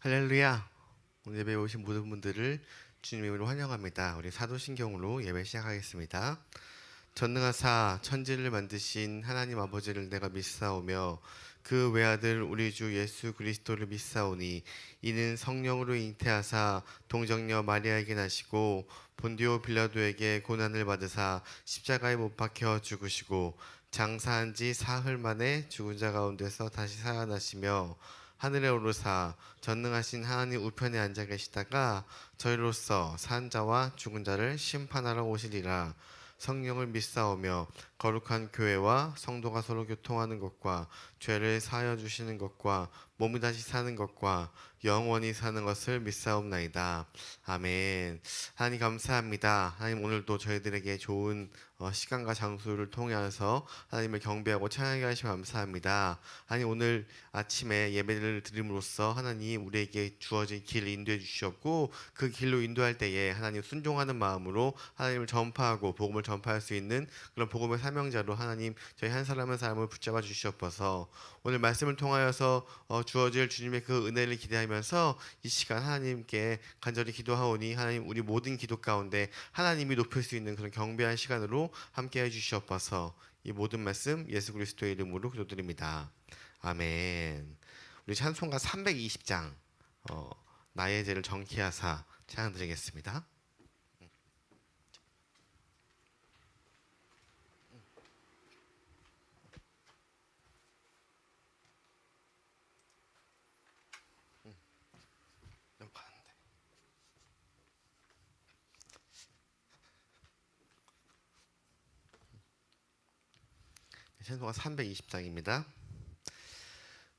할렐루야. 오늘 예배에 오신 모든 분들을 주님의 이름으로 환영합니다. 우리 사도신경으로 예배 시작하겠습니다. 전능하사 천지를 만드신 하나님 아버지를 내가 믿사오며 그 외아들 우리 주 예수 그리스도를 믿사오니 이는 성령으로 잉태하사 동정녀 마리아에게 나시고 본디오 빌라도에게 고난을 받으사 십자가에 못 박혀 죽으시고 장사한 지 사흘 만에 죽은 자 가운데서 다시 살아나시며 하늘에 오르사 전능하신 하나님 우편에 앉아 계시다가 저희로서 산 자와 죽은 자를 심판하러 오시리라. 성령을 믿사오며 거룩한 교회와 성도가 서로 교통하는 것과 죄를 사하여 주시는 것과 몸이 다시 사는 것과 영원히 사는 것을 믿사옵나이다. 아멘. 하나님 감사합니다. 하나님 오늘도 저희들에게 좋은 시간과 장소를 통해서 하나님을 경배하고 찬양하게 하시면 감사합니다. 하나님 오늘 아침에 예배를 드림으로써 하나님 우리에게 주어진 길을 인도해 주시옵고 그 길로 인도할 때에 하나님 순종하는 마음으로 하나님을 전파하고 복음을 전파할 수 있는 그런 복음의 사명자로 하나님 저희 한 사람 한 사람을 붙잡아 주시옵소서. 오늘 말씀을 통하여서 주어질 주님의 그 은혜를 기대하면서 이 시간 하나님께 간절히 기도하오니 하나님 우리 모든 기도 가운데 하나님이 높일 수 있는 그런 경배한 시간으로 함께 해주시옵소서. 이 모든 말씀 예수 그리스도의 이름으로 기도드립니다. 아멘. 우리 찬송가 320장 나의 죄를 정케하사 찬양 드리겠습니다. 찬송가 320장입니다.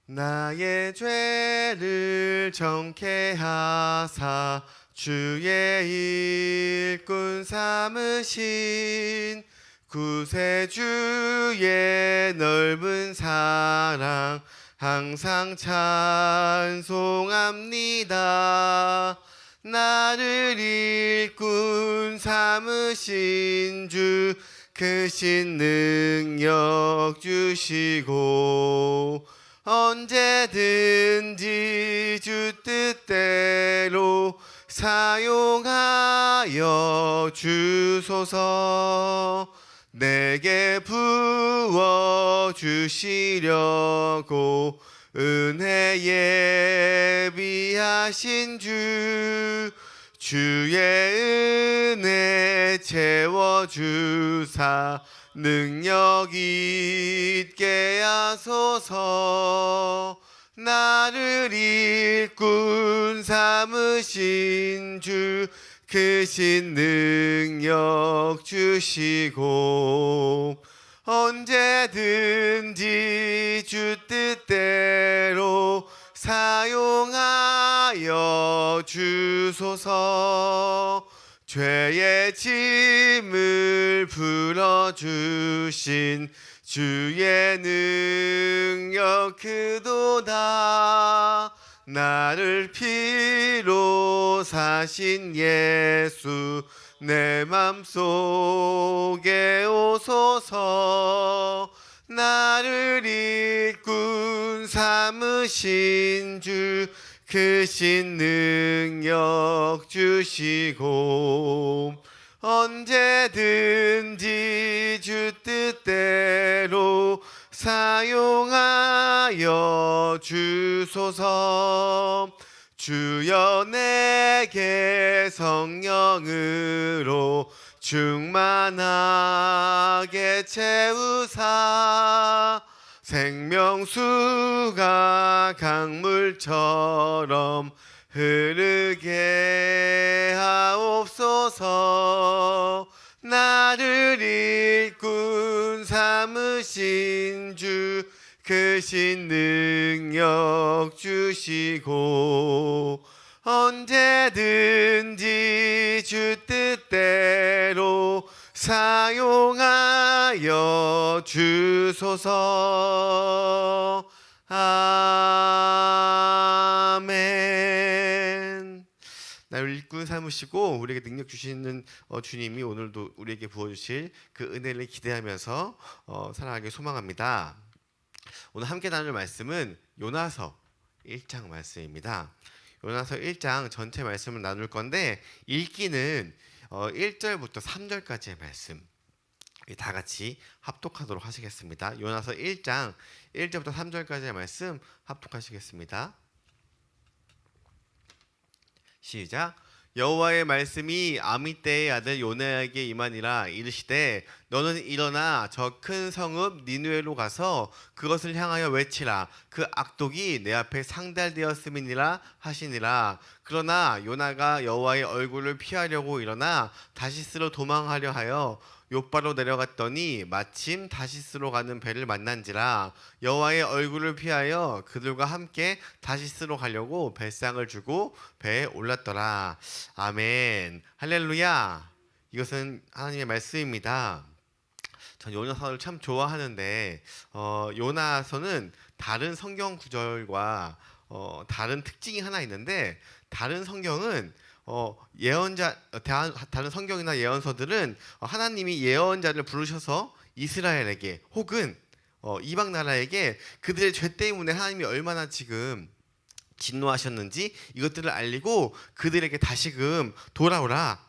나의 죄를 정케하사 주의 일꾼 삼으신 구세주의 넓은 사랑 항상 찬송합니다. 나를 일꾼 삼으신 주 크신 능력 주시고 언제든지 주 뜻대로 사용하여 주소서. 내게 부어 주시려고 은혜 예비하신 주의 은혜 채워주사 능력 있게 하소서. 나를 일꾼 삼으신 주 크신 능력 주시고 언제든지 주 뜻대로 사용하여 주소서. 죄의 짐을 풀어주신 주의 능력 크도다. 나를 피로 사신 예수 내 맘속에 오소서. 나를 일꾼 삼으신 주 크신 능력 주시고 언제든지 주 뜻대로 사용하여 주소서. 주여 내게 성령으로 충만하게 채우사 생명수가 강물처럼 흐르게 하옵소서. 나를 일꾼 삼으신 주 크신 능력 주시고 언제든지 주 뜻대로 사용하여 주소서. 아멘. 나를 일꾼 삼으시고 우리에게 능력 주시는 주님이 오늘도 우리에게 부어주실 그 은혜를 기대하면서 살아가길 소망합니다. 오늘 함께 나눌 말씀은 요나서 1장 말씀입니다. 요나서 1장 전체 말씀을 나눌 건데 읽기는 1절부터 3절까지의 말씀 다 같이 합독하도록 하시겠습니다. 요나서 1장 1절부터 3절까지의 말씀 합독하시겠습니다. 시작. 여호와의 말씀이 아미떼의 아들 요나에게 임하니라. 이르시되 너는 일어나 저 큰 성읍 니느웨로 가서 그것을 향하여 외치라. 그 악독이 내 앞에 상달되었음이니라 하시니라. 그러나 요나가 여호와의 얼굴을 피하려고 일어나 다시스로 도망하려 하여 욥바로 내려갔더니 마침 다시스로 가는 배를 만난지라. 여호와의 얼굴을 피하여 그들과 함께 다시스로 가려고 벨상을 주고 배에 올랐더라. 아멘. 할렐루야. 이것은 하나님의 말씀입니다. 전 요나서를 참 좋아하는데 요나서는 다른 성경 구절과 다른 특징이 하나 있는데, 다른 성경은 다른 성경이나 예언서들은 하나님이 예언자를 부르셔서 이스라엘에게 혹은 이방 나라에게 그들의 죄 때문에 하나님이 얼마나 지금 진노하셨는지 이것들을 알리고 그들에게 다시금 돌아오라,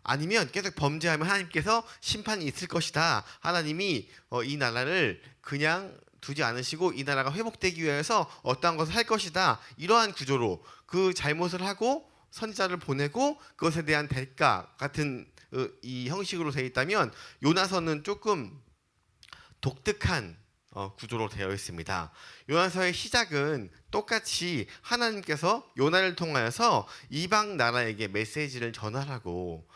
아니면 계속 범죄하면 하나님께서 심판이 있을 것이다, 하나님이 이 나라를 그냥 두지 않으시고 이 나라가 회복되기 위해서 어떠한 것을 할 것이다, 이러한 구조로 그 잘못을 하고 선지자를 보내고 그것에 대한 대가 같은 이 형식으로 되어 있다면, 요나서는 조금 독특한 구조로 되어 있습니다. 요나서의 시작은 똑같이 하나님께서 요나를 통하여서 이방 나라에게 메시지를 전하라고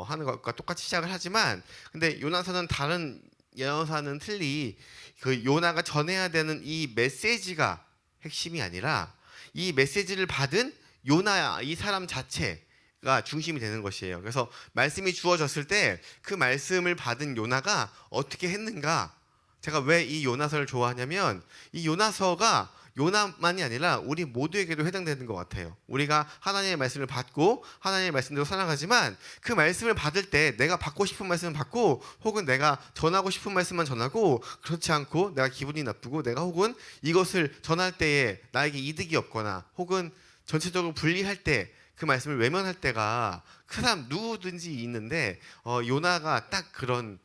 하는 것과 똑같이 시작을 하지만, 근데 요나서는 다른 예언서와는 틀리 그 요나가 전해야 되는 이 메시지가 핵심이 아니라 이 메시지를 받은 요나 이 사람 자체가 중심이 되는 것이에요. 그래서 말씀이 주어졌을 때 그 말씀을 받은 요나가 어떻게 했는가. 제가 왜 이 요나서를 좋아하냐면, 이 요나서가 요나만이 아니라 우리 모두에게도 해당되는 것 같아요. 우리가 하나님의 말씀을 받고 하나님의 말씀대로 살아가지만 그 말씀을 받을 때 내가 받고 싶은 말씀을 받고 혹은 내가 전하고 싶은 말씀만 전하고, 그렇지 않고 내가 기분이 나쁘고 내가 혹은 이것을 전할 때에 나에게 이득이 없거나 혹은 전체적으로 분리할 때 그 말씀을 외면할 때가 그 사람 누구든지 있는데 요나가 딱 그런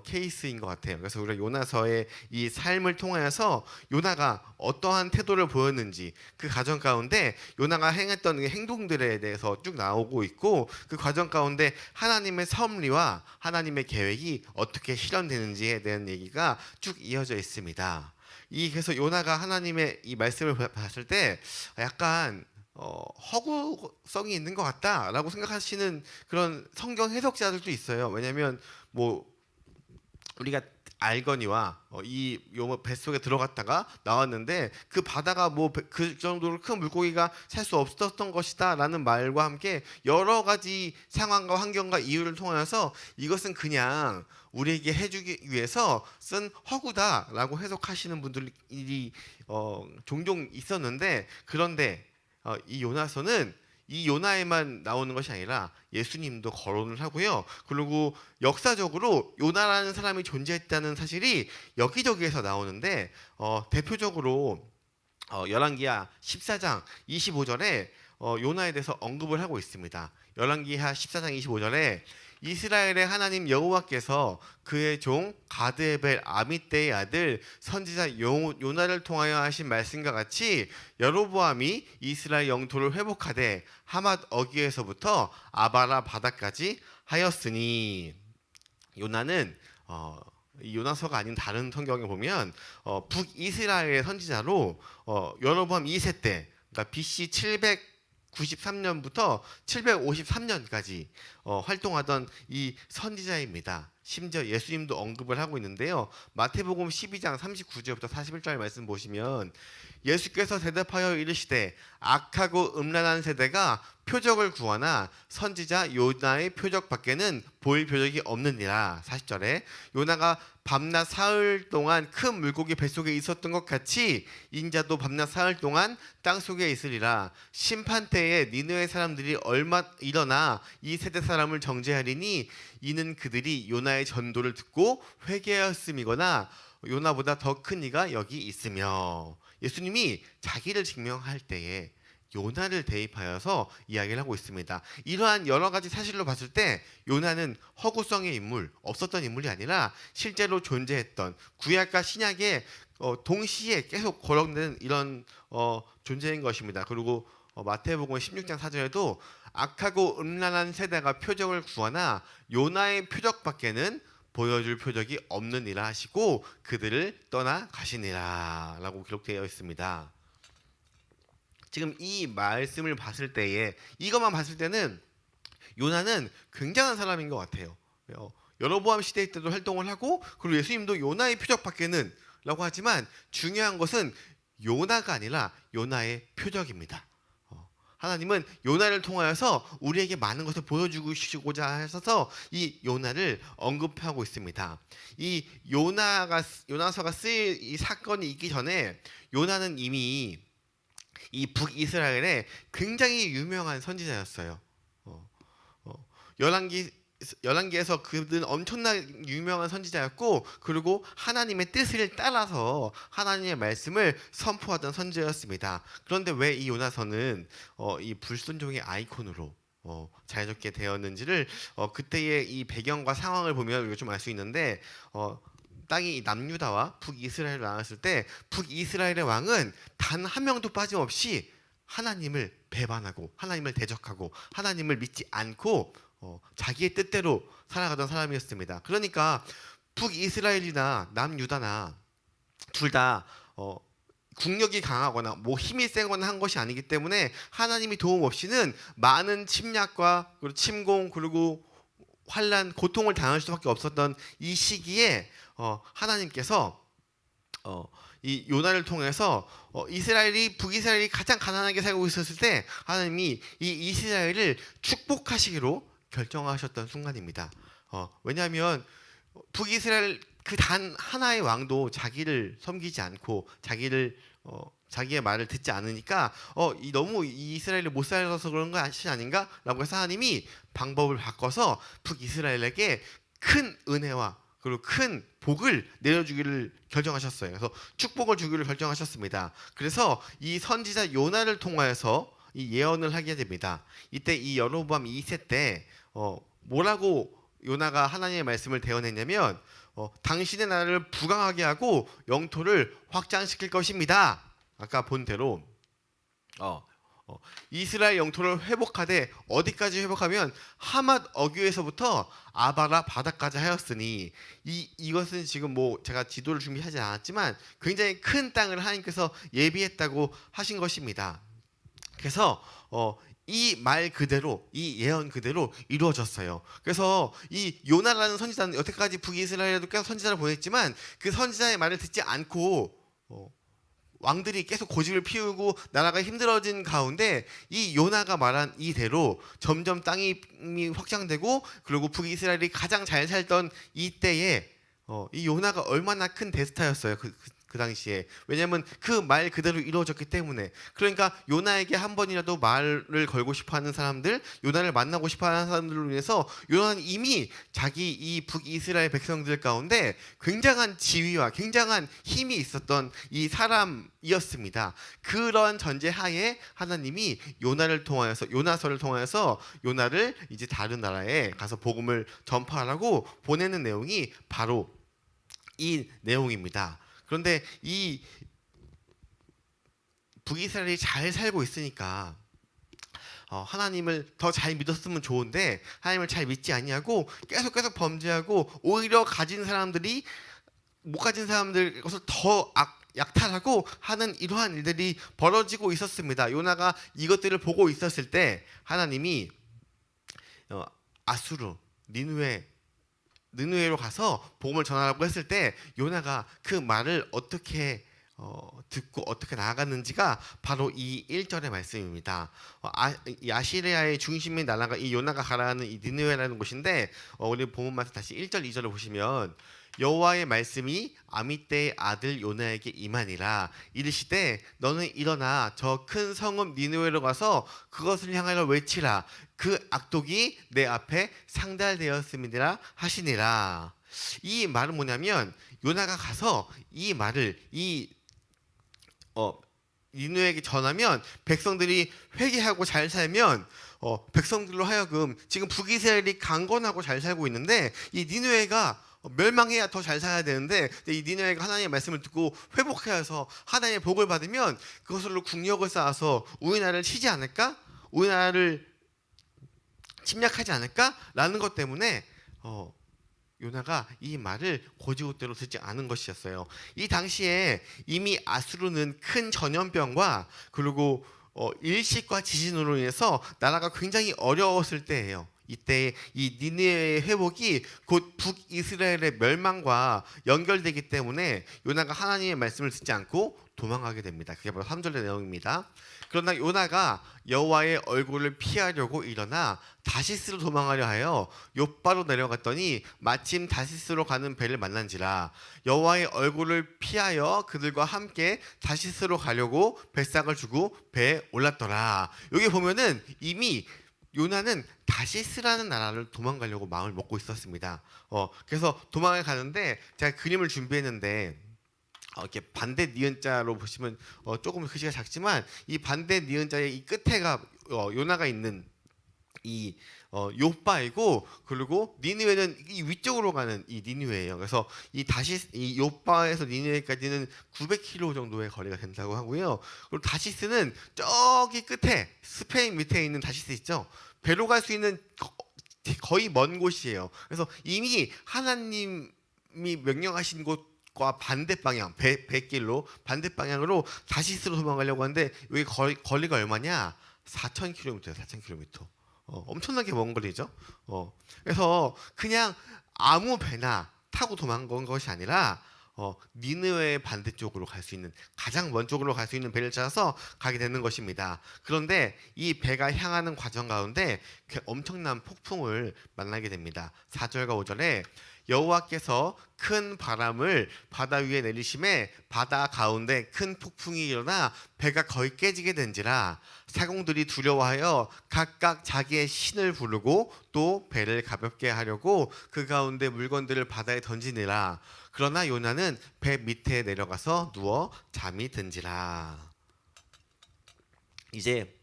케이스인 것 같아요. 그래서 우리가 요나서의 이 삶을 통하여서 요나가 어떠한 태도를 보였는지, 그 과정 가운데 요나가 행했던 행동들에 대해서 쭉 나오고 있고, 그 과정 가운데 하나님의 섭리와 하나님의 계획이 어떻게 실현되는지에 대한 얘기가 쭉 이어져 있습니다. 그래서 요나가 하나님의 이 말씀을 봤을 때 약간 허구성이 있는 것 같다라고 생각하시는 그런 성경 해석자들도 있어요. 왜냐하면 뭐 우리가 알거니와 이 뱃속에 들어갔다가 나왔는데 그 바다가 뭐 그 정도로 큰 물고기가 살 수 없었던 것이다 라는 말과 함께 여러 가지 상황과 환경과 이유를 통하여서 이것은 그냥 우리에게 해주기 위해서 쓴 허구다라고 해석하시는 분들이 종종 있었는데, 그런데 이 요나서는 이 요나에만 나오는 것이 아니라 예수님도 거론을 하고요. 그리고 역사적으로 요나라는 사람이 존재했다는 사실이 여기저기에서 나오는데 대표적으로 열왕기하 14장 25절에 요나에 대해서 언급을 하고 있습니다. 열왕기하 14장 25절에 이스라엘의 하나님 여호와께서 그의 종 가드에벨 아미떼의 아들 선지자 요나를 통하여 하신 말씀과 같이 여로보암이 이스라엘 영토를 회복하되 하맛 어귀에서부터 아바라 바다까지 하였으니. 요나는 이 요나서가 아닌 다른 성경에 보면 북이스라엘의 선지자로 여로보암 2세 때, 그러니까 BC 793년부터 753년까지 활동하던 이 선지자입니다. 심지어 예수님도 언급을 하고 있는데요. 마태복음 12장 39절부터 41절 말씀 보시면 예수께서 대답하여 이르시되 악하고 음란한 세대가 표적을 구하나 선지자 요나의 표적 밖에는 보일 표적이 없느니라. 40절에 요나가 밤낮 사흘 동안 큰 물고기 뱃속에 있었던 것 같이 인자도 밤낮 사흘 동안 땅속에 있으리라. 심판 때에 니느웨 사람들이 얼마 일어나 이 세대 사람을 정죄하리니 이는 그들이 요나의 전도를 듣고 회개하였음이거나 요나보다 더 큰 이가 여기 있으며. 예수님이 자기를 증명할 때에 요나를 대입하여서 이야기를 하고 있습니다. 이러한 여러 가지 사실로 봤을 때 요나는 허구성의 인물, 없었던 인물이 아니라 실제로 존재했던 구약과 신약에 동시에 계속 거론되는 이런 존재인 것입니다. 그리고 마태복음 16장 4절에도 악하고 음란한 세대가 표적을 구하나 요나의 표적밖에는 보여줄 표적이 없느니라 하시고 그들을 떠나 가시니라 라고 기록되어 있습니다. 지금 이 말씀을 봤을 때에 이것만 봤을 때는 요나는 굉장한 사람인 것 같아요. 여로보암 시대 때도 활동을 하고 그리고 예수님도 요나의 표적밖에는 라고 하지만 중요한 것은 요나가 아니라 요나의 표적입니다. 하나님은 요나를 통하여서 우리에게 많은 것을 보여주시고자 하셔서 이 요나를 언급하고 있습니다. 이 요나서가 쓰일 이 사건이 있기 전에 요나는 이미 이 북이스라엘에 굉장히 유명한 선지자였어요. 열왕기에서 그들은 엄청나게 유명한 선지자였고 그리고 하나님의 뜻을 따라서 하나님의 말씀을 선포하던 선지자였습니다. 그런데 왜 이 요나서는 이 불순종의 아이콘으로 자연스럽게 되었는지를 그때의 이 배경과 상황을 보면 우리가 좀 알 수 있는데 땅이 남유다와 북이스라엘을 나눴을 때 북이스라엘의 왕은 단 한 명도 빠짐없이 하나님을 배반하고 하나님을 대적하고 하나님을 믿지 않고 자기의 뜻대로 살아가던 사람이었습니다. 그러니까 북이스라엘이나 남유다나 둘 다 국력이 강하거나 뭐 힘이 세거나 한 것이 아니기 때문에 하나님이 도움 없이는 많은 침략과 그리고 침공 그리고 환난, 고통을 당할 수밖에 없었던 이 시기에 하나님께서 이 요나를 통해서 북이스라엘이 가장 가난하게 살고 있었을 때 하나님이 이 이스라엘을 축복하시기로 결정하셨던 순간입니다. 왜냐하면 북이스라엘 그 단 하나의 왕도 자기를 섬기지 않고 자기의 말을 듣지 않으니까 너무 이스라엘을 못 살아서 그런 것이 아닌가라고 해서 하나님이 방법을 바꿔서 북이스라엘에게 큰 은혜와 그리고 큰 복을 내려주기를 결정하셨어요. 그래서 축복을 주기를 결정하셨습니다. 그래서 이 선지자 요나를 통하여서 이 예언을 하게 됩니다. 이때 이 여로보암 2세 때 뭐라고 요나가 하나님의 말씀을 대언했냐면 당신의 나라를 부강하게 하고 영토를 확장시킬 것입니다. 아까 본 대로 이스라엘 영토를 회복하되 어디까지 회복하면 하맛 어귀에서부터 아바라 바다까지 하였으니 이것은 지금 뭐 제가 지도를 준비하지 않았지만 굉장히 큰 땅을 하나님께서 예비했다고 하신 것입니다. 그래서 이 말 그대로 이 예언 그대로 이루어졌어요. 그래서 이 요나라는 선지자는 여태까지 북이스라엘에도 계속 선지자를 보냈지만 그 선지자의 말을 듣지 않고 왕들이 계속 고집을 피우고 나라가 힘들어진 가운데 이 요나가 말한 이대로 점점 땅이 확장되고 그리고 북이스라엘이 가장 잘 살던 이때에 이 요나가 얼마나 큰 대스타였어요. 그 당시에. 왜냐하면 그 말 그대로 이루어졌기 때문에. 그러니까 요나에게 한 번이라도 말을 걸고 싶어하는 사람들, 요나를 만나고 싶어하는 사람들로 인해서 요나는 이미 자기 이 북이스라엘 백성들 가운데 굉장한 지위와 굉장한 힘이 있었던 이 사람이었습니다. 그런 전제하에 하나님이 요나서를 통하여서 요나를 이제 다른 나라에 가서 복음을 전파하라고 보내는 내용이 바로 이 내용입니다. 그런데 이 북이스라엘이 잘 살고 있으니까 하나님을 더 잘 믿었으면 좋은데 하나님을 잘 믿지 아니하고 계속 범죄하고 오히려 가진 사람들이 못 가진 사람들 것을 더 약탈하고 하는 이러한 일들이 벌어지고 있었습니다. 요나가 이것들을 보고 있었을 때 하나님이 아수르, 느느웨로 가서 복음을 전하라고 했을 때 요나가 그 말을 어떻게 듣고 어떻게 나아갔는지가 바로 이 1절의 말씀입니다. 아시리아의 중심인 나라가 이 요나가 가라는 이 느느웨라는 곳인데 우리 본문 말씀 다시 1절 2절을 보시면 여호와의 말씀이 아미떼의 아들 요나에게 임하니라. 이르시되 너는 일어나 저 큰 성읍 니느웨로 가서 그것을 향하여 외치라. 그 악독이 내 앞에 상달되었음이니라 하시니라. 이 말은 뭐냐면 요나가 가서 이 말을 니느웨에게 전하면 백성들이 회개하고 잘 살면 백성들로 하여금 지금 북이스라엘이 강건하고 잘 살고 있는데 이 니느웨가 멸망해야 더 잘 살아야 되는데 이 니느웨가 하나님의 말씀을 듣고 회복하여서 하나님의 복을 받으면 그것으로 국력을 쌓아서 우리 나라를 치지 않을까? 우리 나라를 침략하지 않을까라는 것 때문에 요나가 이 말을 곧이곧대로 듣지 않은 것이었어요. 이 당시에 이미 아수르는 큰 전염병과 그리고 일식과 지진으로 인해서 나라가 굉장히 어려웠을 때예요. 이때 이 니느웨의 회복이 곧 북이스라엘의 멸망과 연결되기 때문에 요나가 하나님의 말씀을 듣지 않고 도망가게 됩니다. 그게 바로 3절의 내용입니다. 그러나 요나가 여호와의 얼굴을 피하려고 일어나 다시스로 도망하려 하여 욥바로 내려갔더니 마침 다시스로 가는 배를 만난지라. 여호와의 얼굴을 피하여 그들과 함께 다시스로 가려고 뱃삭을 주고 배에 올랐더라. 여기 보면은 이미 요나는 다시스라는 나라를 도망가려고 마음을 먹고 있었습니다. 그래서 도망을 가는데 제가 그림을 준비했는데 이렇게 반대 니은자로 보시면 조금 글씨가 작지만 이 반대 니은자의 이 끝에가 요나가 있는 이 욥바이고 그리고 니느웨는 이 위쪽으로 가는 이 니느웨예요. 그래서 이 욥바에서 니느웨까지는 900km 정도의 거리가 된다고 하고요. 그리고 다시스는 저기 끝에 스페인 밑에 있는 다시스 있죠. 배로 갈 수 있는 거의 먼 곳이에요. 그래서 이미 하나님이 명령하신 곳과 반대 방향, 배길로 반대 방향으로 다시스로 도망가려고 하는데 여기 거리가 얼마냐? 4,000km예요. 4,000km. 엄청나게 먼 거리죠. 그래서 그냥 아무 배나 타고 도망간 것이 아니라 니느웨의 반대쪽으로 갈 수 있는 가장 먼 쪽으로 갈 수 있는 배를 찾아서 가게 되는 것입니다. 그런데 이 배가 향하는 과정 가운데 엄청난 폭풍을 만나게 됩니다. 4절과 5절에 여호와께서 큰 바람을 바다 위에 내리심에 바다 가운데 큰 폭풍이 일어나 배가 거의 깨지게 된지라. 사공들이 두려워하여 각각 자기의 신을 부르고 또 배를 가볍게 하려고 그 가운데 물건들을 바다에 던지니라. 그러나 요나는 배 밑에 내려가서 누워 잠이 든지라. 이제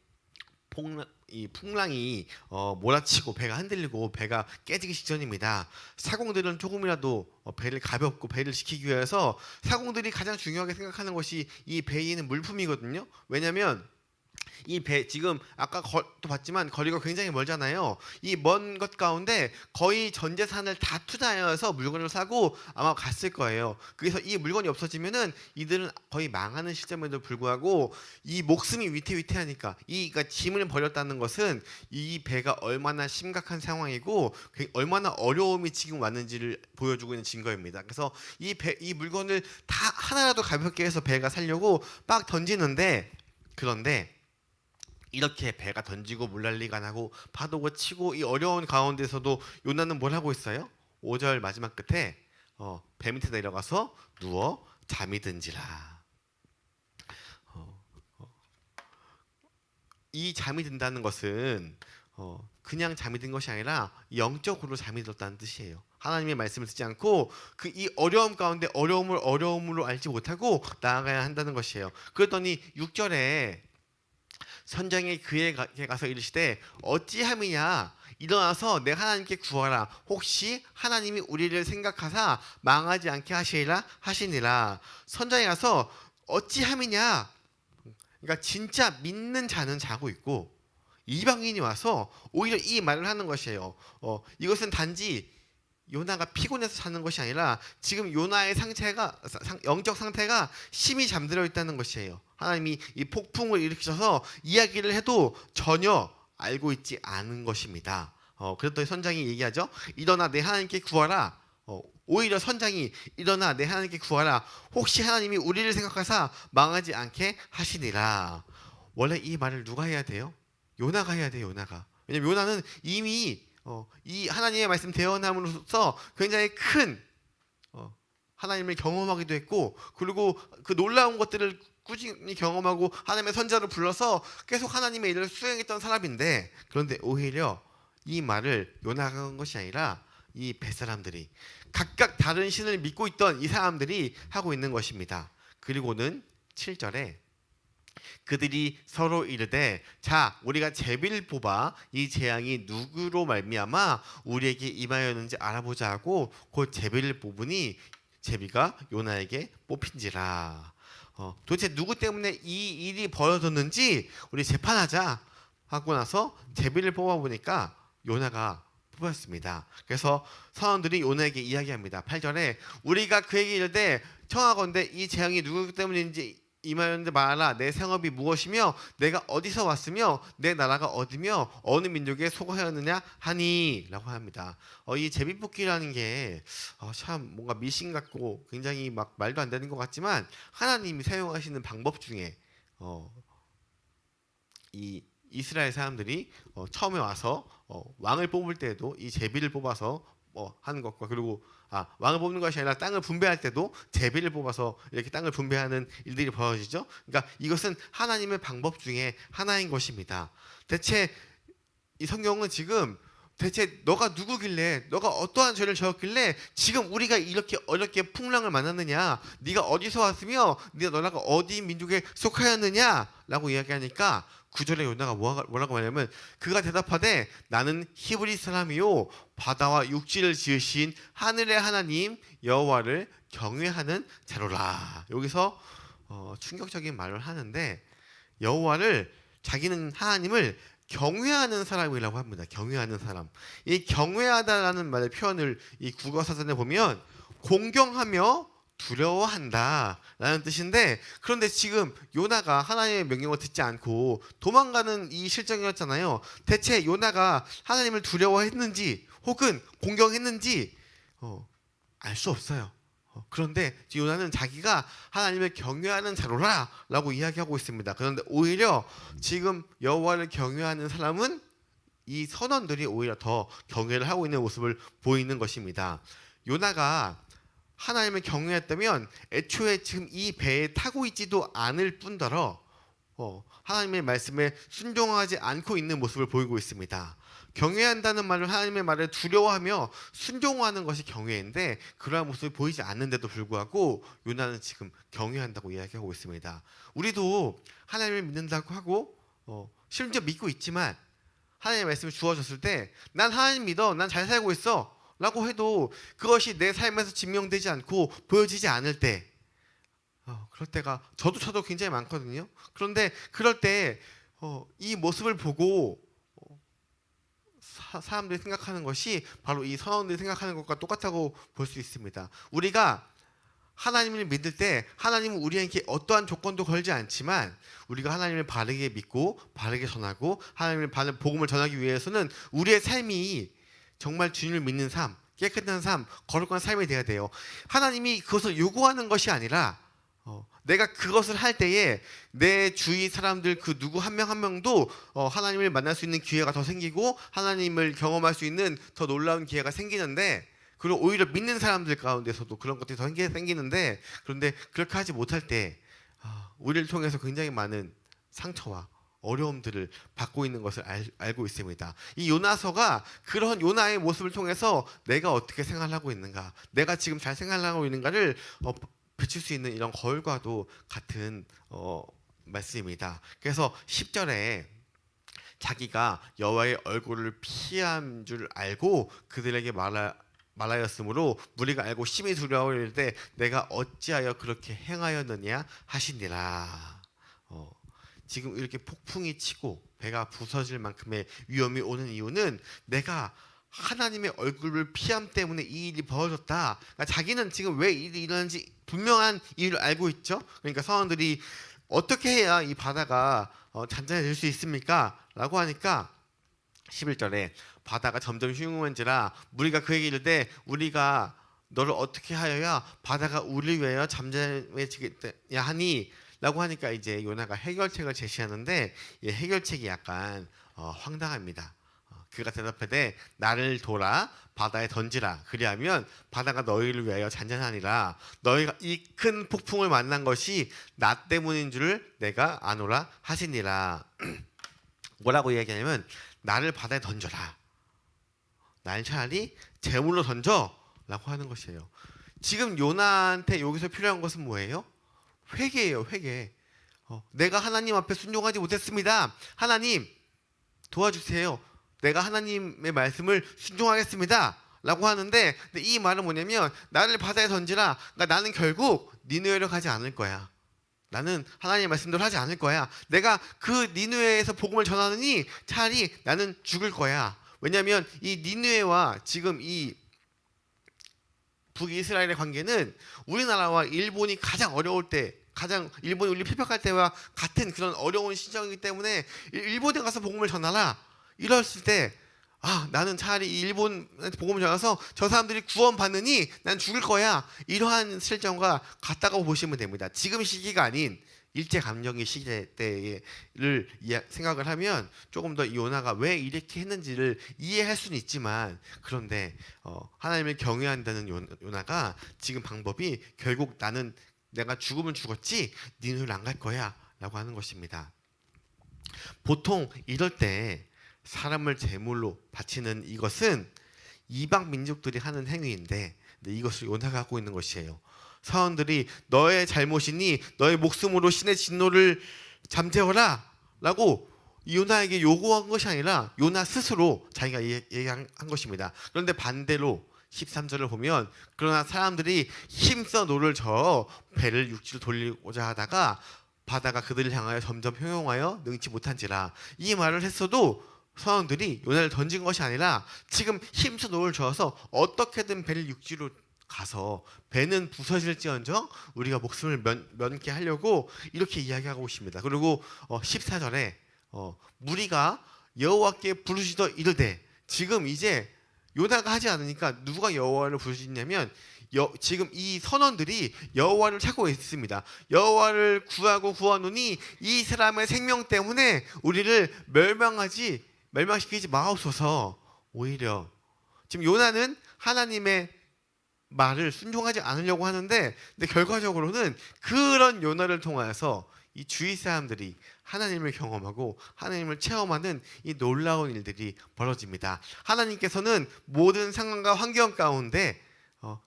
이 풍랑이 몰아치고 배가 흔들리고 배가 깨지기 직전입니다. 사공들은 조금이라도 배를 가볍고 배를 지키기 위해서 사공들이 가장 중요하게 생각하는 것이 이 배에 있는 물품이거든요. 왜냐하면 이 배 지금 아까 또 봤지만 거리가 굉장히 멀잖아요. 이 먼 것 가운데 거의 전 재산을 다 투자해서 물건을 사고 아마 갔을 거예요. 그래서 이 물건이 없어지면은 이들은 거의 망하는 시점에도 불구하고 이 목숨이 위태위태하니까 그러니까 짐을 버렸다는 것은 이 배가 얼마나 심각한 상황이고 얼마나 어려움이 지금 왔는지를 보여주고 있는 증거입니다. 그래서 이 물건을 다 하나라도 가볍게 해서 배가 살려고 막 던지는데 그런데 이렇게 배가 던지고 물난리가 나고 파도가 치고 이 어려운 가운데서도 요나는 뭘 하고 있어요? 5절 마지막 끝에 배 밑에 내려가서 누워 잠이 든지라. 이 잠이 든다는 것은 그냥 잠이 든 것이 아니라 영적으로 잠이 들었다는 뜻이에요. 하나님의 말씀을 듣지 않고 이 어려움 가운데 어려움을 어려움으로 알지 못하고 나아가야 한다는 것이에요. 그랬더니 6절에 선장이 그에게 가서 이르시되 어찌함이냐 일어나서 내 하나님께 구하라. 혹시 하나님이 우리를 생각하사 망하지 않게 하시니라. 선장이 가서 어찌함이냐. 그러니까 진짜 믿는 자는 자고 있고 이방인이 와서 오히려 이 말을 하는 것이에요. 이것은 단지 요나가 피곤해서 자는 것이 아니라 지금 요나의 영적 상태가 심히 잠들어 있다는 것이에요. 하나님이 이 폭풍을 일으키셔서 이야기를 해도 전혀 알고 있지 않은 것입니다. 그랬더니 선장이 얘기하죠. 일어나 내 하나님께 구하라. 오히려 선장이 일어나 내 하나님께 구하라. 혹시 하나님이 우리를 생각하사 망하지 않게 하시니라. 원래 이 말을 누가 해야 돼요? 요나가 해야 돼요. 요나가. 왜냐면 요나는 이미 이 하나님의 말씀 대언함으로써 굉장히 큰 하나님을 경험하기도 했고 그리고 그 놀라운 것들을 꾸준히 경험하고 하나님의 선자를 불러서 계속 하나님의 일을 수행했던 사람인데 그런데 오히려 이 말을 요나가 한 것이 아니라 이 뱃사람들이 각각 다른 신을 믿고 있던 이 사람들이 하고 있는 것입니다. 그리고는 7절에 그들이 서로 이르되 자 우리가 제비를 뽑아 이 재앙이 누구로 말미암아 우리에게 임하였는지 알아보자 하고 곧 제비를 뽑으니 제비가 요나에게 뽑힌지라. 도대체 누구 때문에 이 일이 벌어졌는지 우리 재판하자 하고 나서 제비를 뽑아보니까 요나가 뽑았습니다. 그래서 선원들이 요나에게 이야기합니다. 8절에 우리가 그에게 이르되 청하건대 이 재앙이 누구 때문인지 임하였는데 말하라. 내 생업이 무엇이며 내가 어디서 왔으며 내 나라가 어디며 어느 민족에 속하였느냐 하니 라고 합니다. 이 제비뽑기라는 게 참 뭔가 미신 같고 굉장히 막 말도 안 되는 것 같지만 하나님이 사용하시는 방법 중에 이 이스라엘 사람들이 처음에 와서 왕을 뽑을 때에도 이 제비를 뽑아서 하는 것과 그리고 왕을 뽑는 것이 아니라 땅을 분배할 때도 제비를 뽑아서 이렇게 땅을 분배하는 일들이 벌어지죠. 그러니까 이것은 하나님의 방법 중에 하나인 것입니다. 대체 이 성경은 지금 대체 너가 누구길래 너가 어떠한 죄를 저었길래 지금 우리가 이렇게 어렵게 풍랑을 만났느냐 네가 어디서 왔으며 네 너라가 어디 민족에 속하였느냐 라고 이야기하니까 9절에 요나가 뭐라고 말하냐면 그가 대답하되 나는 히브리 사람이요 바다와 육지를 지으신 하늘의 하나님 여호와를 경외하는 자로라. 여기서 충격적인 말을 하는데 여호와를 자기는 하나님을 경외하는 사람이라고 합니다. 경외하는 사람. 이 경외하다라는 말의 표현을 이 국어사전에 보면 공경하며 두려워한다 라는 뜻인데 그런데 지금 요나가 하나님의 명령을 듣지 않고 도망가는 이 실정이었잖아요. 대체 요나가 하나님을 두려워했는지 혹은 공경했는지 알 수 없어요. 그런데 요나는 자기가 하나님을 경외하는 자로라 라고 이야기하고 있습니다. 그런데 오히려 지금 여호와를 경외하는 사람은 이 선원들이 오히려 더 경외를 하고 있는 모습을 보이는 것입니다. 요나가 하나님을 경외했다면 애초에 지금 이 배에 타고 있지도 않을 뿐더러 하나님의 말씀에 순종하지 않고 있는 모습을 보이고 있습니다. 경외한다는 말은 하나님의 말을 두려워하며 순종하는 것이 경외인데 그러한 모습이 보이지 않는데도 불구하고 요나는 지금 경외한다고 이야기하고 있습니다. 우리도 하나님을 믿는다고 하고 심지어 믿고 있지만 하나님의 말씀이 주어졌을 때 난 하나님 믿어, 난 잘 살고 있어 라고 해도 그것이 내 삶에서 증명되지 않고 보여지지 않을 때 그럴 때가 저도 굉장히 많거든요. 그런데 그럴 때 이 모습을 보고 사람들이 생각하는 것이 바로 이 선원들이 생각하는 것과 똑같다고 볼 수 있습니다. 우리가 하나님을 믿을 때 하나님은 우리에게 어떠한 조건도 걸지 않지만 우리가 하나님을 바르게 믿고 바르게 전하고 하나님의 바른 복음을 전하기 위해서는 우리의 삶이 정말 주님을 믿는 삶, 깨끗한 삶, 거룩한 삶이 돼야 돼요. 하나님이 그것을 요구하는 것이 아니라 내가 그것을 할 때에 내 주위 사람들 그 누구 한 명 한 명도 하나님을 만날 수 있는 기회가 더 생기고 하나님을 경험할 수 있는 더 놀라운 기회가 생기는데 그리고 오히려 믿는 사람들 가운데서도 그런 것들이 더 생기는데 그런데 그렇게 하지 못할 때 우리를 통해서 굉장히 많은 상처와 어려움들을 받고 있는 것을 알고 있습니다. 이 요나서가 그런 요나의 모습을 통해서 내가 어떻게 생활하고 있는가, 내가 지금 잘 생활하고 있는가를 비칠 수 있는 이런 거울과도 같은 말씀입니다. 그래서 10절에 자기가 여호와의 얼굴을 피한 줄 알고 그들에게 말하였으므로 무리가 알고 심히 두려워할 때 내가 어찌하여 그렇게 행하였느냐 하시니라. 지금 이렇게 폭풍이 치고 배가 부서질 만큼의 위험이 오는 이유는 내가 하나님의 얼굴을 피함 때문에 이 일이 벌어졌다. 그러니까 자기는 지금 왜 일이 일어나는지 분명한 이유를 알고 있죠. 그러니까 선원들이 어떻게 해야 이 바다가 잔잔해질 수 있습니까? 라고 하니까 11절에 바다가 점점 흉흉한지라 무리가 그에게 이르되 우리가 너를 어떻게 하여야 바다가 우리를 위하여 잠잠해지겠냐 하니 라고 하니까 이제 요나가 해결책을 제시하는데 이 해결책이 약간 황당합니다. 그가 대답하되 나를 돌아 바다에 던지라. 그리하면 바다가 너희를 위하여 잔잔하니라. 너희가 이 큰 폭풍을 만난 것이 나 때문인 줄을 내가 아노라 하시니라. 뭐라고 이야기하냐면 나를 바다에 던져라. 날 차라리 제물로 던져 라고 하는 것이에요. 지금 요나한테 여기서 필요한 것은 뭐예요? 회개예요. 회개. 내가 하나님 앞에 순종하지 못했습니다. 하나님 도와주세요. 내가 하나님의 말씀을 순종하겠습니다. 라고 하는데, 근데 이 말은 뭐냐면 나를 바다에 던지라. 그러니까 나는 결국 니느웨로 가지 않을 거야. 나는 하나님의 말씀대로 하지 않을 거야. 내가 그 니느웨에서 복음을 전하느니 차라리 나는 죽을 거야. 왜냐하면 이 니느웨와 지금 이 북이스라엘의 관계는 우리나라와 일본이 가장 어려울 때, 가장 일본이 우리 핍박할 때와 같은 그런 어려운 시정이기 때문에 일본에 가서 복음을 전하라. 이랬을 때 나는 차라리 일본한테 복음을 전해서 저 사람들이 구원받느니 난 죽을 거야. 이러한 실정과 같다고 보시면 됩니다. 지금 시기가 아닌 일제감정의 시기 때를 생각을 하면 조금 더 요나가 왜 이렇게 했는지를 이해할 수는 있지만, 그런데 하나님을 경외한다는 요나가 지금 방법이 결국 나는 내가 죽으면 죽었지 니네는 안 갈 거야 라고 하는 것입니다. 보통 이럴 때 사람을 제물로 바치는 이것은 이방 민족들이 하는 행위인데, 이것을 요나가 하고 있는 것이에요. 사원들이 너의 잘못이니 너의 목숨으로 신의 진노를 잠재워라 라고 요나에게 요구한 것이 아니라 요나 스스로 자기가 얘기한 것입니다. 그런데 반대로 13절을 보면, 그러나 사람들이 힘써 노를 저어 배를 육지로 돌리고자 하다가 바다가 그들을 향하여 점점 형용하여 능치 못한지라. 이 말을 했어도 사원들이 요나를 던진 것이 아니라 지금 힘써 노를 저어서 어떻게든 배를 육지로 가서 배는 부서질지언정 우리가 목숨을 면케 하려고 이렇게 이야기하고 있습니다. 그리고 14절에 무리가 여호와께 부르시더 이르되, 지금 이제 요나가 하지 않으니까 누가 여호와를 부르시냐면 지금 이 선원들이 여호와를 찾고 있습니다. 여호와를 구하노니 이 사람의 생명 때문에 우리를 멸망시키지 마옵소서. 오히려 지금 요나는 하나님의 말을 순종하지 않으려고 하는데, 근데 결과적으로는 그런 요나를 통하여서 이 주위 사람들이 하나님을 경험하고 하나님을 체험하는 이 놀라운 일들이 벌어집니다. 하나님께서는 모든 상황과 환경 가운데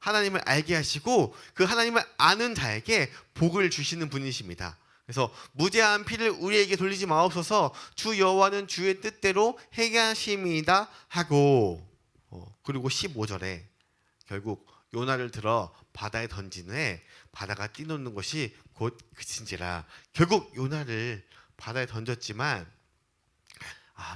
하나님을 알게 하시고 그 하나님을 아는 자에게 복을 주시는 분이십니다. 그래서 무죄한 피를 우리에게 돌리지 마옵소서. 주 여호와는 주의 뜻대로 행하심이다 하고, 그리고 15절에 결국 요나를 들어 바다에 던진 후에 바다가 뛰놓는 것이 곧 그친지라. 결국 요나를 바다에 던졌지만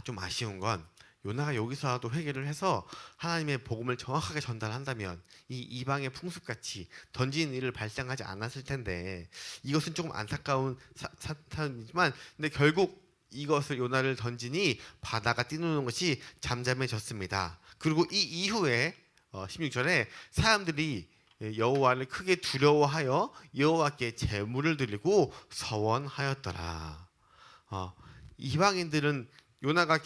좀 아쉬운 건 요나가 여기서라도 회개를 해서 하나님의 복음을 정확하게 전달한다면 이 이방의 풍습같이 던지는 일을 발생하지 않았을 텐데, 이것은 조금 안타까운 사탄이지만 근데 결국 이것을 요나를 던지니 바다가 뛰노는 것이 잠잠해졌습니다. 그리고 이 이후에 16절에 사람들이 여호와를 크게 두려워하여 여호와께 제물을 드리고 서원하였더라. 이방인들은 요나가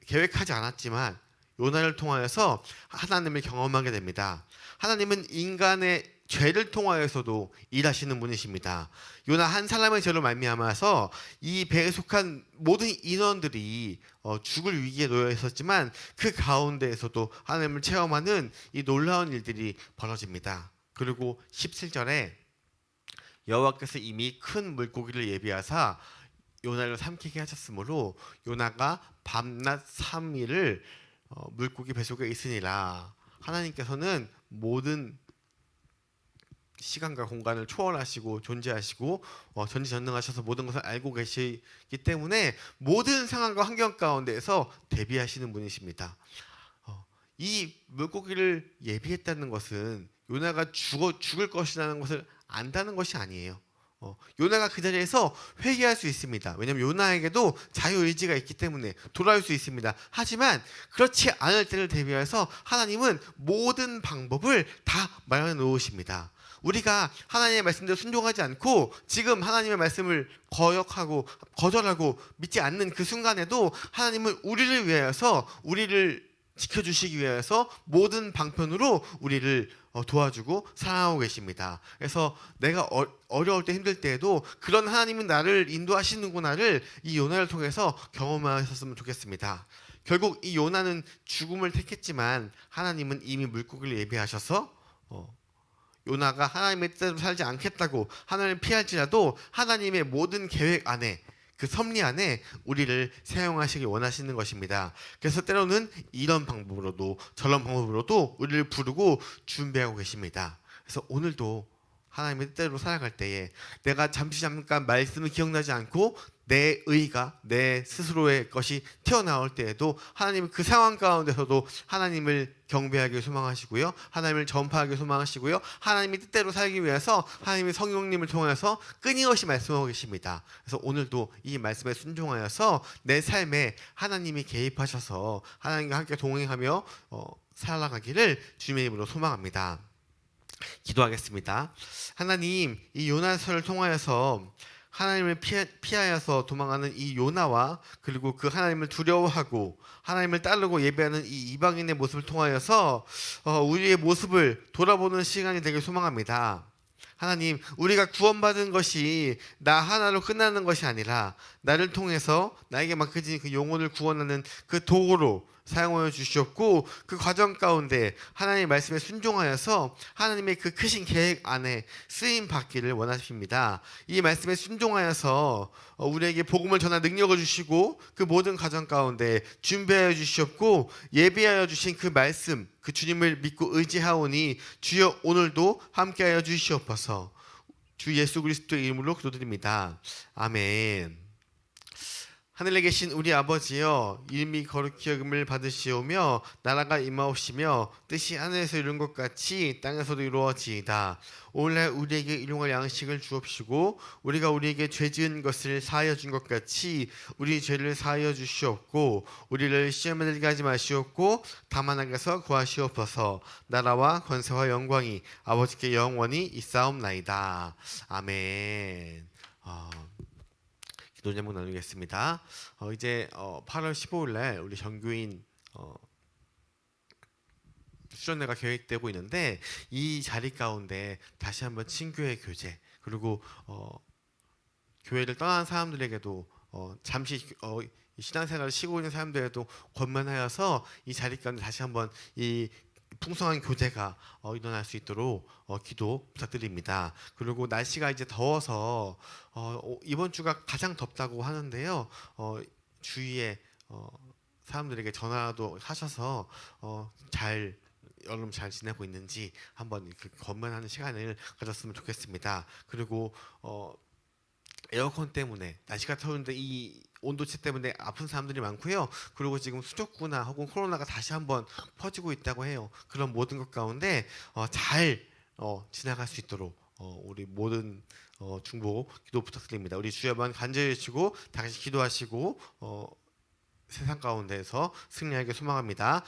계획하지 않았지만 요나를 통하여서 하나님을 경험하게 됩니다. 하나님은 인간의 죄를 통하여서도 일하시는 분이십니다. 요나 한 사람의 죄로 말미암아서 이 배에 속한 모든 인원들이 죽을 위기에 놓여 있었지만 그 가운데에서도 하나님을 체험하는 이 놀라운 일들이 벌어집니다. 그리고 17절에 여호와께서 이미 큰 물고기를 예비하사 요나를 삼키게 하셨으므로 요나가 밤낮 3일을 물고기 뱃속에 있으니라. 하나님께서는 모든 시간과 공간을 초월하시고 존재하시고 전지전능하셔서 모든 것을 알고 계시기 때문에 모든 상황과 환경 가운데에서 대비하시는 분이십니다. 이 물고기를 예비했다는 것은 요나가 죽을 것이라는 것을 안다는 것이 아니에요. 요나가 그 자리에서 회개할 수 있습니다. 왜냐하면 요나에게도 자유의지가 있기 때문에 돌아올 수 있습니다. 하지만 그렇지 않을 때를 대비해서 하나님은 모든 방법을 다 마련해 놓으십니다. 우리가 하나님의 말씀대로 순종하지 않고 지금 하나님의 말씀을 거절하고 믿지 않는 그 순간에도 하나님은 우리를 위하여서, 우리를 지켜주시기 위해서 모든 방편으로 우리를 도와주고 사랑하고 계십니다. 그래서 내가 어려울 때 힘들 때에도 그런 하나님은 나를 인도하시는구나를 이 요나를 통해서 경험하셨으면 좋겠습니다. 결국 이 요나는 죽음을 택했지만 하나님은 이미 물고기를 예비하셔서 요나가 하나님의 뜻대로 살지 않겠다고 하나님을 피할지라도 하나님의 모든 계획 안에 그 섭리 안에 우리를 사용하시길 원하시는 것입니다. 그래서 때로는 이런 방법으로도 저런 방법으로도 우리를 부르고 준비하고 계십니다. 그래서 오늘도 하나님의 뜻대로 살아갈 때에 내가 잠깐 말씀을 기억나지 않고 내 의가 내 스스로의 것이 튀어나올 때에도 하나님은 그 상황 가운데서도 하나님을 경배하기 소망하시고요, 하나님을 전파하기 소망하시고요, 하나님의 뜻대로 살기 위해서 하나님의 성령님을 통해서 끊임없이 말씀하고 계십니다. 그래서 오늘도 이 말씀에 순종하여서 내 삶에 하나님이 개입하셔서 하나님과 함께 동행하며 살아가기를 주님의 이름으로 소망합니다. 기도하겠습니다. 하나님, 이 요나서를 통하여서 하나님을 피하여서 도망가는 이 요나와 그리고 그 하나님을 두려워하고 하나님을 따르고 예배하는 이 이방인의 모습을 통하여서 우리의 모습을 돌아보는 시간이 되길 소망합니다. 하나님, 우리가 구원받은 것이 나 하나로 끝나는 것이 아니라 나를 통해서 나에게 맡겨진 그 영혼을 구원하는 그 도구로 사용하여 주시옵고, 그 과정 가운데 하나님의 말씀에 순종하여서 하나님의 그 크신 계획 안에 쓰임 받기를 원하십니다. 이 말씀에 순종하여서 우리에게 복음을 전할 능력을 주시고 그 모든 과정 가운데 준비하여 주시옵고, 예비하여 주신 그 말씀, 그 주님을 믿고 의지하오니 주여 오늘도 함께하여 주시옵소서. 주 예수 그리스도의 이름으로 기도드립니다. 아멘. 하늘에 계신 우리 아버지여, 이름이 거룩히 여김을 받으시오며 나라가 임하옵시며 뜻이 하늘에서 이룬 것 같이 땅에서도 이루어지이다. 오늘날 우리에게 일용할 양식을 주옵시고 우리가 우리에게 죄 지은 것을 사하여 준 것 같이 우리 죄를 사하여 주시옵고 우리를 시험에 들게 하지 마시옵고 다만 악에서 구하시옵소서. 나라와 권세와 영광이 아버지께 영원히 있사옵나이다. 아멘. 기도 제목 나누겠습니다. 이제 8월 15일 날 우리 정교인 수련회가 계획되고 있는데, 이 자리 가운데 다시 한번 친교회 교제, 그리고 교회를 떠난 사람들에게도 잠시 신앙생활을 쉬고 있는 사람들에게도 권면하여서 이 자리 가운데 다시 한번 이 풍성한 교제가 일어날 수 있도록 기도 부탁드립니다. 그리고 날씨가 이제 더워서 이번 주가 가장 덥다고 하는데요. 주위에 사람들에게 전화도 하셔서 여름 잘 지내고 있는지 한번 권면하는 시간을 가졌으면 좋겠습니다. 그리고 에어컨 때문에 날씨가 더운데 이 온도차 때문에 아픈 사람들이 많고요. 그리고 지금 수족구나 혹은 코로나가 다시 한번 퍼지고 있다고 해요. 그런 모든 것 가운데 잘 지나갈 수 있도록 우리 모든 중보 기도 부탁드립니다. 우리 주여만 간절히 외치고 다시 기도하시고 세상 가운데서 승리하게 소망합니다.